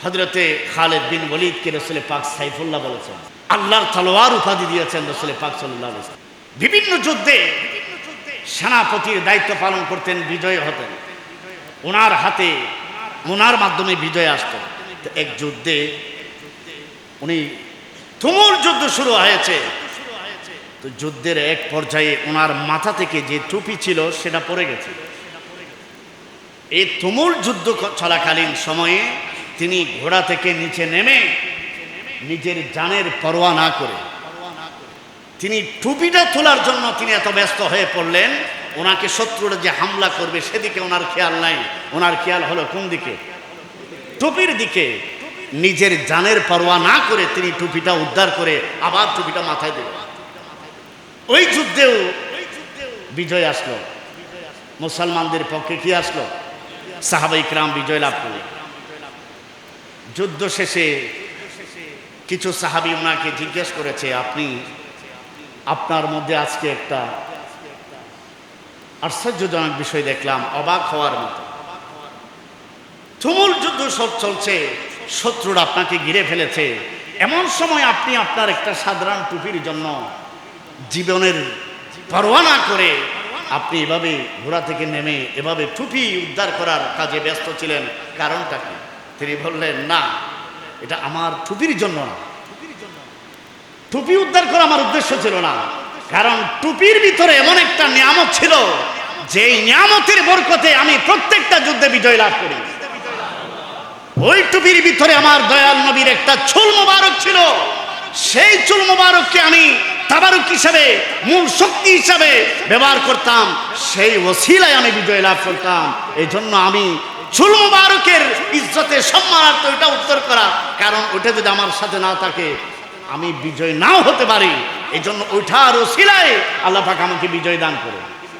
হযরতে খালিদ বিন ওলীদকে রাসূল পাক সাইফুল্লাহ বলেছেন, আল্লাহর তলোয়ার উপাধি দিয়েছেন রাসূল পাক সাল্লাল্লাহু আলাইহি ওয়াসাল্লাম। বিভিন্ন যুদ্ধে সেনাপতির দায়িত্ব পালন করতেন, বিজয় হতেন, ওনার হাতে ওনার মাধ্যমে বিজয় আসত। এক যুদ্ধে উনি তুমুল যুদ্ধ শুরু হয়েছে, তো যুদ্ধের এক পর্যায়ে ওনার মাথা থেকে যে টুপি ছিল সেটা পড়ে গেছে। এই তুমুল যুদ্ধ চলাকালীন সময়ে তিনি ঘোড়া থেকে নিচে নেমে নিজের জানের পরোয়া না করে তিনি টুপিটা তোলার জন্য তিনি এত ব্যস্ত হয়ে পড়লেন, ওনাকে শত্রুরা যে হামলা করবে সেদিকে ওনার খেয়াল নাই। ওনার খেয়াল হলো কোন দিকে? টুপির দিকে। নিজের জানের পরোয়া না করে তিনি টুপিটা উদ্ধার করে আবার টুপিটা মাথায় দিলেন। ওই যুদ্ধেও বিজয় আসলো, মুসলমানদের পক্ষে কি আসলো? সাহাবায়ে কিরাম বিজয় লাভ করলেন। যুদ্ধ শেষে কিছু সাহাবী ওনাকে জিজ্ঞেস করেছে, আপনার মধ্যে আজকে একটা আশ্চর্যজনক বিষয় দেখলাম, অবাক হওয়ার মতো। তুমুল যুদ্ধ সব চলছে, শত্রুরা আপনাকে ঘিরে ফেলেছে, এমন সময় আপনি আপনার একটা সাধারণ টুপির জন্য জীবনের পরোয়া না করে আপনি এভাবে ঘোড়া থেকে নেমে এভাবে টুপি উদ্ধার করার কাজে ব্যস্ত ছিলেন, কারণটা কি? তিনি বললেন, না, এটা আমার টুপির জন্য না, টুপি উদ্ধার করা আমার উদ্দেশ্য ছিল না। কারণ টুপির ভিতরে এমন একটা নিয়ামত ছিল, যেই নিয়ামতের বরকতে আমি প্রত্যেকটা যুদ্ধে বিজয় লাভ করি। ওই টুপির ভিতরে আমার দয়াল নবীর একটা চুল মোবারক ছিল, সেই চুল মোবারককে আমি তাবারুক হিসাবে, মূল শক্তি হিসাবে ব্যবহার করতাম, সেই ওসিলায় আমি বিজয় লাভ করতাম। এই জন্য আমি চুল মোবারকের ইজ্জতে সম্মানার্থে ওইটা উত্তর করা, কারণ ওইটা যদি আমার সাথে না থাকে আমি বিজয় নাও হতে পারি। এই জন্য ওইটার ওসিলায় আল্লাহ পাক আমাকে বিজয় দান করে।